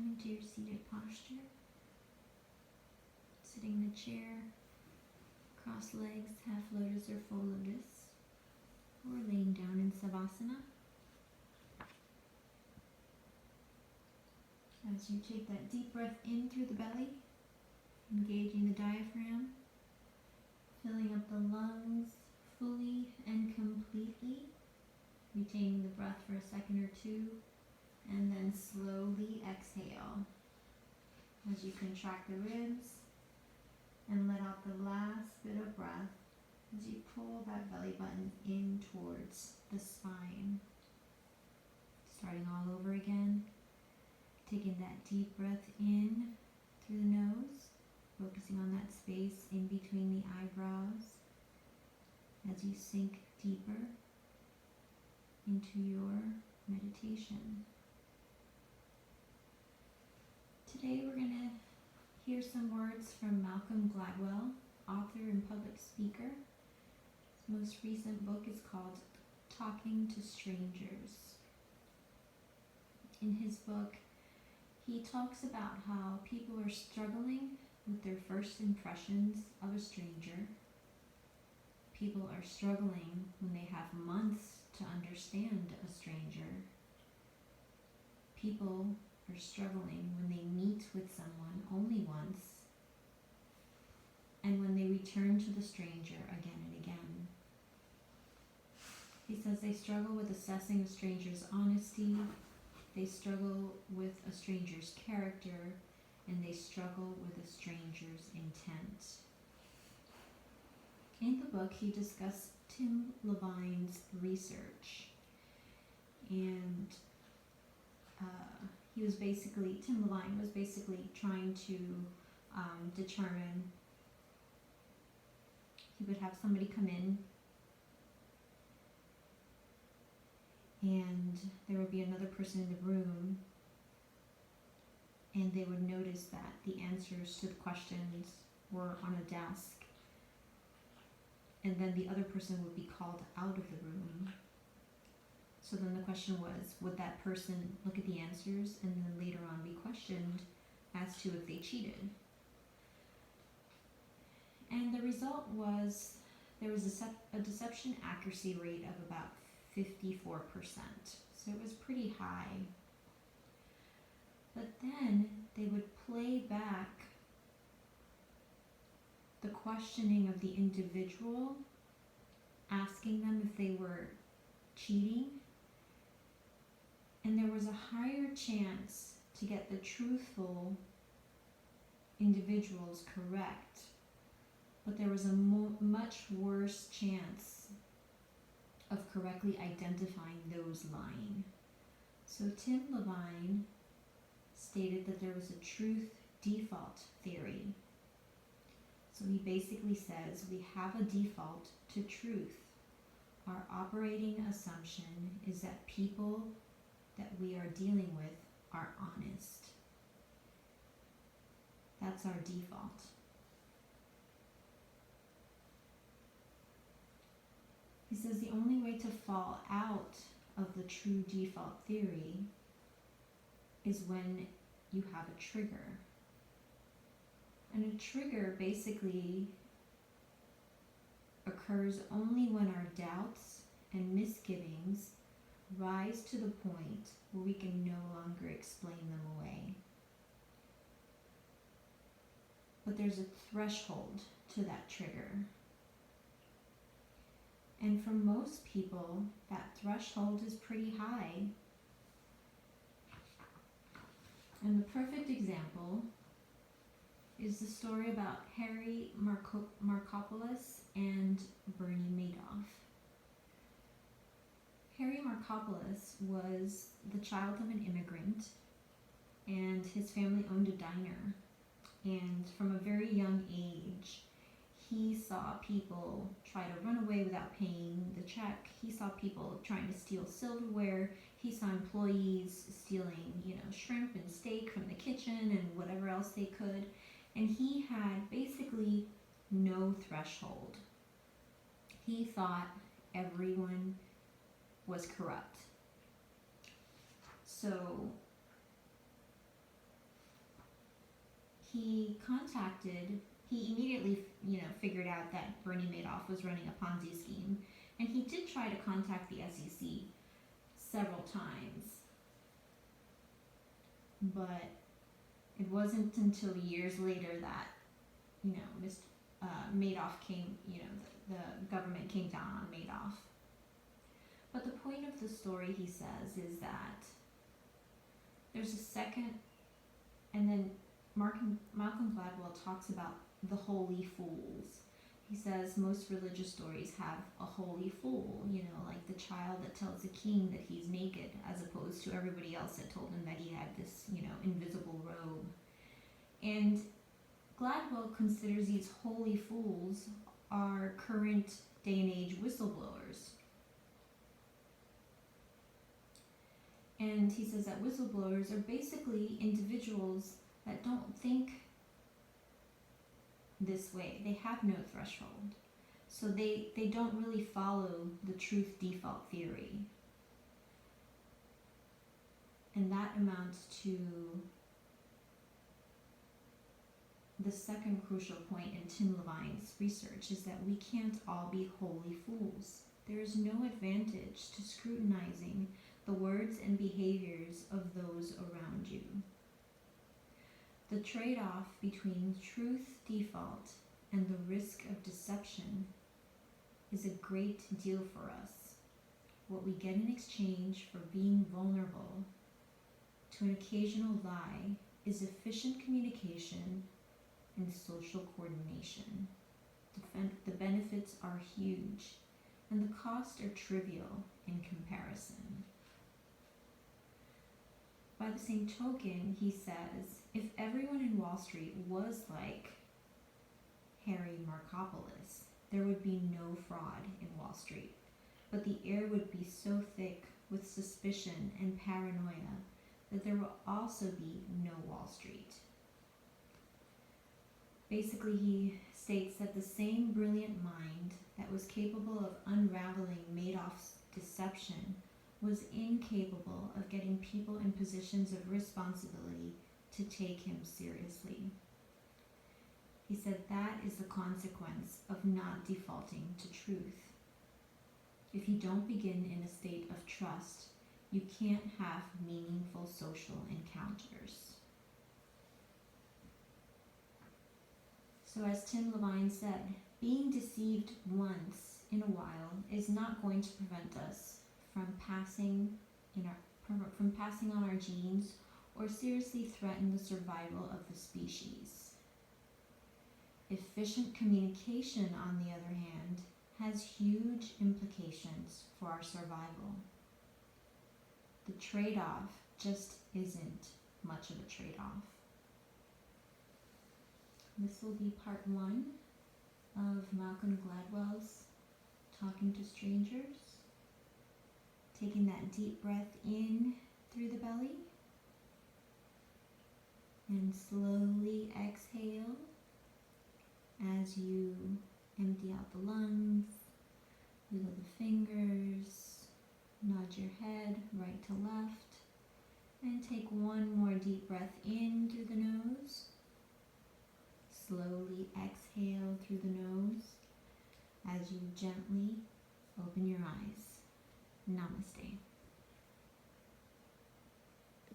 Coming to your seated posture. Sitting in a chair, cross legs, half lotus or full lotus, or laying down in savasana. As you take that deep breath in through the belly, engaging the diaphragm, filling up the lungs fully and completely, retaining the breath for a second or two, and then slowly exhale as you contract the ribs and let out the last bit of breath as you pull that belly button in towards the spine. Starting all over again, taking that deep breath in through the nose, focusing on that space in between the eyebrows as you sink deeper into your meditation. Today we're going to hear some words from Malcolm Gladwell, author and public speaker. His most recent book is called Talking to Strangers. In his book, he talks about how people are struggling with their first impressions of a stranger. People are struggling when they have months to understand a stranger. People are struggling when they meet with someone only once, and when they return to the stranger again and again. He says they struggle with assessing a stranger's honesty, they struggle with a stranger's character, and they struggle with a stranger's intent. In the book, he discussed Tim Levine's research, and Tim Levine was basically trying to determine. He would have somebody come in, and there would be another person in the room, and they would notice that the answers to the questions were on a desk, and then the other person would be called out of the room. So then the question was, would that person look at the answers and then later on be questioned as to if they cheated? And the result was there was a deception accuracy rate of about 54%. So it was pretty high. But then they would play back the questioning of the individual, asking them if they were cheating, and there was a higher chance to get the truthful individuals correct, but there was a much worse chance of correctly identifying those lying. So Tim Levine stated that there was a truth default theory. So he basically says we have a default to truth. Our operating assumption is that people that we are dealing with are honest. That's our default. He says the only way to fall out of the true default theory is when you have a trigger. And a trigger basically occurs only when our doubts and misgivings rise to the point where we can no longer explain them away. But there's a threshold to that trigger. And for most people, that threshold is pretty high. And the perfect example is the story about Harry Markopolos and Bernie Madoff. Harry Markopolos was the child of an immigrant, and his family owned a diner. And from a very young age, he saw people try to run away without paying the check. He saw people trying to steal silverware. He saw employees stealing, shrimp and steak from the kitchen and whatever else they could. And he had basically no threshold. He thought everyone was corrupt. So he immediately, figured out that Bernie Madoff was running a Ponzi scheme, and he did try to contact the SEC several times, but it wasn't until years later that, Mr. Madoff came, the government came down on Madoff. But the point of the story, he says, is that there's a second, and then Malcolm Gladwell talks about the holy fools. He says most religious stories have a holy fool, like the child that tells the king that he's naked, as opposed to everybody else that told him that he had this, invisible robe. And Gladwell considers these holy fools are current day and age whistleblowers. And he says that whistleblowers are basically individuals that don't think this way. They have no threshold. So they don't really follow the truth default theory. And that amounts to the second crucial point in Tim Levine's research, is that we can't all be holy fools. There is no advantage to scrutinizing the words and behaviors of those around you. The trade-off between truth default and the risk of deception is a great deal for us. What we get in exchange for being vulnerable to an occasional lie is efficient communication and social coordination. The benefits are huge, and the costs are trivial in comparison. By the same token, he says, if everyone in Wall Street was like Harry Markopolos, there would be no fraud in Wall Street, but the air would be so thick with suspicion and paranoia that there will also be no Wall Street. Basically, he states that the same brilliant mind that was capable of unraveling Madoff's deception was incapable of getting people in positions of responsibility to take him seriously. He said that is the consequence of not defaulting to truth. If you don't begin in a state of trust, you can't have meaningful social encounters. So as Tim Levine said, being deceived once in a while is not going to prevent us from passing on our genes or seriously threaten the survival of the species. Efficient communication, on the other hand, has huge implications for our survival. The trade-off just isn't much of a trade-off. This will be part 1 of Malcolm Gladwell's Talking to Strangers. Taking that deep breath in through the belly and slowly exhale as you empty out the lungs, wiggle the fingers, nod your head right to left, and take one more deep breath in through the nose. Slowly exhale through the nose as you gently open your eyes. Namaste.